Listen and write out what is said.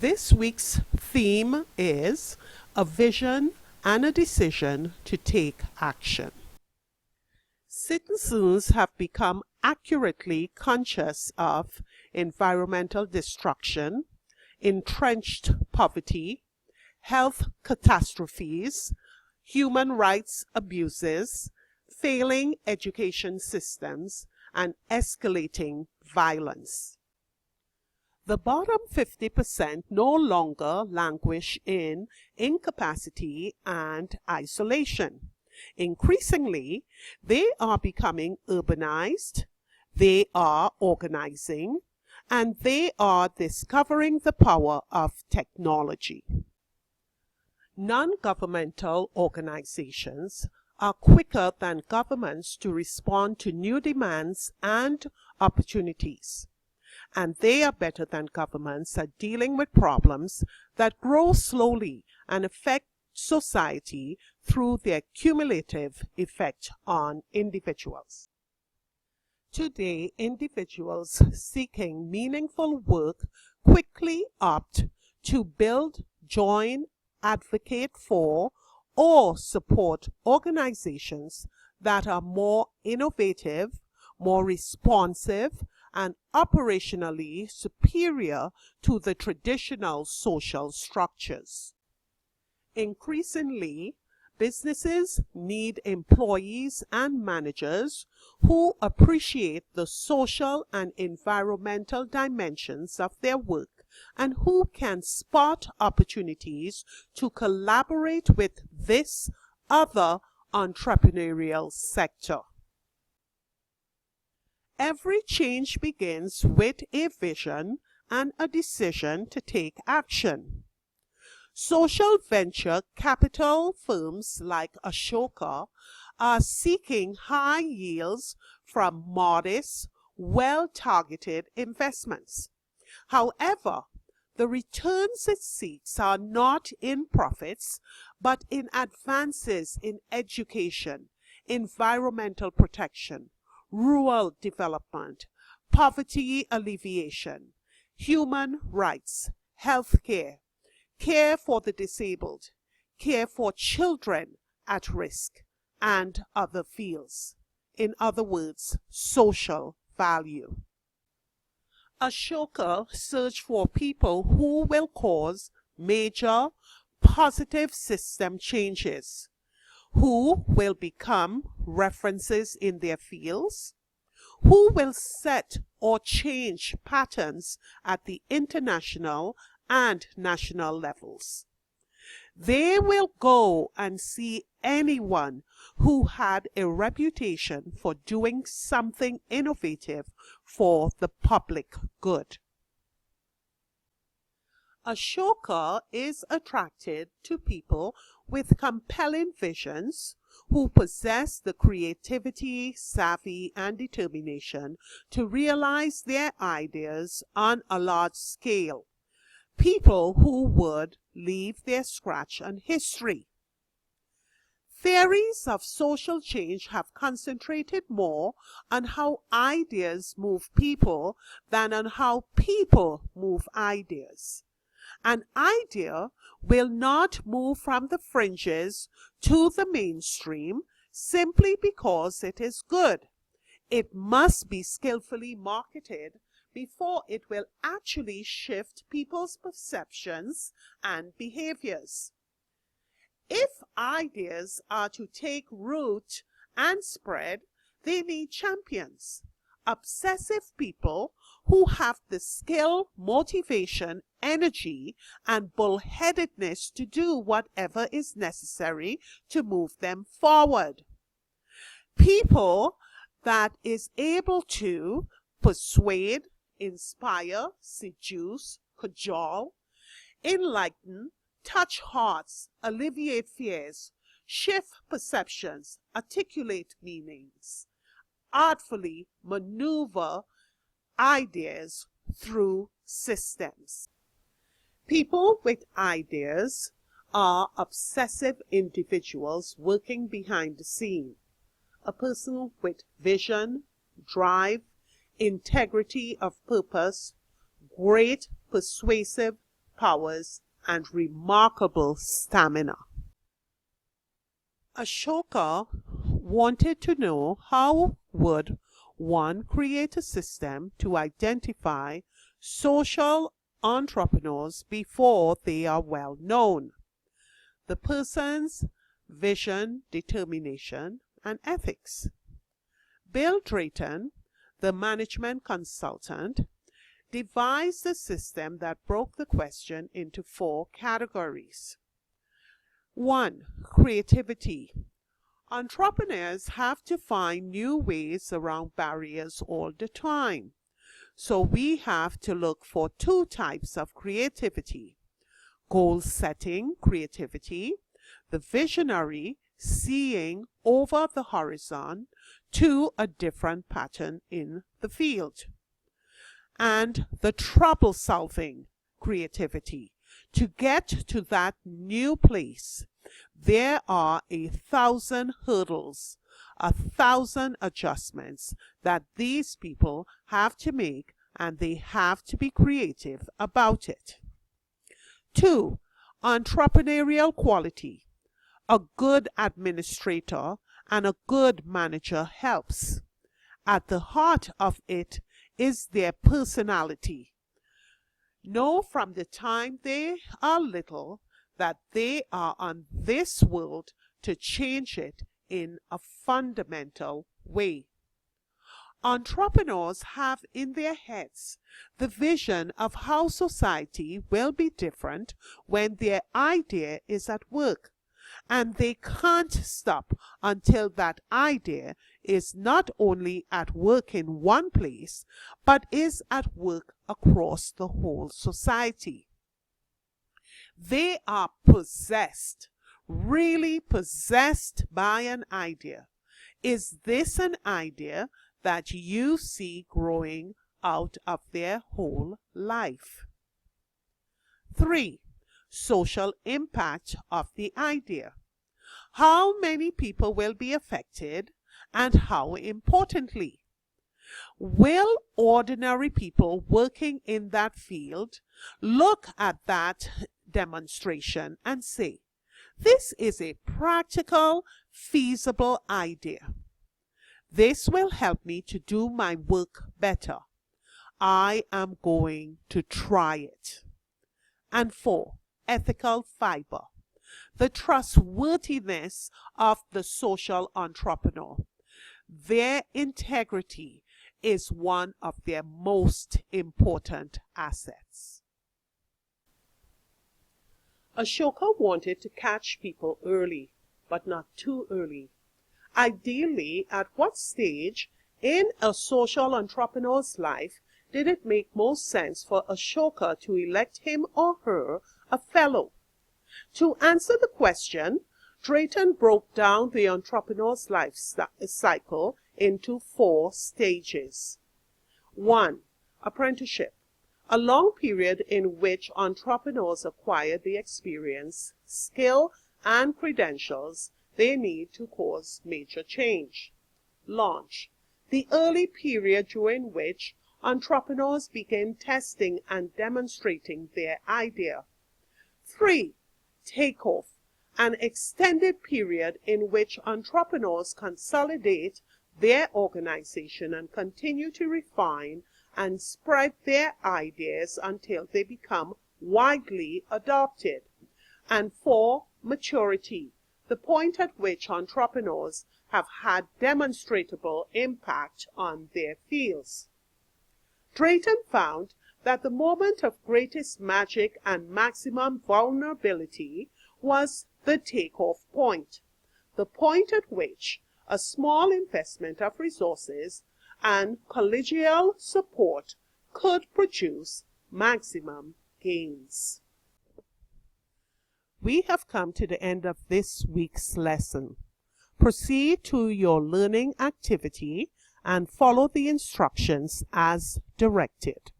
This week's theme is a vision and a decision to take action. Citizens have become accurately conscious of environmental destruction, entrenched poverty, health catastrophes, human rights abuses, failing education systems, and escalating violence. The bottom 50% no longer languish in incapacity and isolation. Increasingly, they are becoming urbanized, they are organizing, and they are discovering the power of technology. Non-governmental organizations are quicker than governments to respond to new demands and opportunities. And they are better than governments at dealing with problems that grow slowly and affect society through their cumulative effect on individuals. Today, individuals seeking meaningful work quickly opt to build, join, advocate for, or support organizations that are more innovative, more responsive, and operationally superior to the traditional social structures. Increasingly, businesses need employees and managers who appreciate the social and environmental dimensions of their work and who can spot opportunities to collaborate with this other entrepreneurial sector. Every change begins with a vision and a decision to take action. Social venture capital firms like Ashoka are seeking high yields from modest, well-targeted investments. However, the returns it seeks are not in profits, but in advances in education, environmental protection, rural development, poverty alleviation, human rights, healthcare, care for the disabled, care for children at risk, and other fields. In other words, social value. Ashoka search for people who will cause major positive system changes, who will become references in their fields, who will set or change patterns at the international and national levels. They will go and see anyone who had a reputation for doing something innovative for the public good. Ashoka is attracted to people with compelling visions who possess the creativity, savvy, and determination to realize their ideas on a large scale. People who would leave their scratch on history. Theories of social change have concentrated more on how ideas move people than on how people move ideas. An idea will not move from the fringes to the mainstream simply because it is good. It must be skillfully marketed before it will actually shift people's perceptions and behaviors. If ideas are to take root and spread, they need champions, obsessive people who have the skill, motivation, energy, and bullheadedness to do whatever is necessary to move them forward. People that is able to persuade, inspire, seduce, cajole, enlighten, touch hearts, alleviate fears, shift perceptions, articulate meanings, artfully maneuver ideas through systems. People with ideas are obsessive individuals working behind the scene. A person with vision, drive, integrity of purpose, great persuasive powers, and remarkable stamina. Ashoka wanted to know how would one create a system to identify social entrepreneurs before they are well known. The person's vision, determination, and ethics. Bill Drayton, the management consultant, devised a system that broke the question into 4 categories. 1. Creativity. Entrepreneurs have to find new ways around barriers all the time. So we have to look for 2 types of creativity. Goal-setting creativity, the visionary seeing over the horizon to a different pattern in the field. And the trouble-solving creativity, to get to that new place. There are 1,000 hurdles, 1,000 adjustments that these people have to make, and they have to be creative about it. 2. Entrepreneurial quality. A good administrator and a good manager helps. At the heart of it is their personality. Know from the time they are little that they are on this world to change it in a fundamental way. Entrepreneurs have in their heads the vision of how society will be different when their idea is at work, and they can't stop until that idea is not only at work in one place, but is at work across the whole society. They are possessed, really possessed by an idea. Is this an idea that you see growing out of their whole life? 3. Social impact of the idea. How many people will be affected, and how importantly? Will ordinary people working in that field look at that demonstration and say, this is a practical, feasible idea. This will help me to do my work better. I am going to try it. And 4. Ethical fiber. The trustworthiness of the social entrepreneur. Their integrity is one of their most important assets. Ashoka wanted to catch people early, but not too early. Ideally, at what stage in a social entrepreneur's life did it make most sense for Ashoka to elect him or her a fellow? To answer the question, Drayton broke down the entrepreneur's life cycle into 4 stages. 1. Apprenticeship. A long period in which entrepreneurs acquire the experience, skill, and credentials they need to cause major change. Launch. The early period during which entrepreneurs begin testing and demonstrating their idea. 3. Takeoff. An extended period in which entrepreneurs consolidate their organization and continue to refine and spread their ideas until they become widely adopted. And 4. Maturity. The point at which entrepreneurs have had demonstrable impact on their fields. Drayton found that the moment of greatest magic and maximum vulnerability was the takeoff point, the point at which a small investment of resources and collegial support could produce maximum gains. We have come to the end of this week's lesson. Proceed to your learning activity and follow the instructions as directed.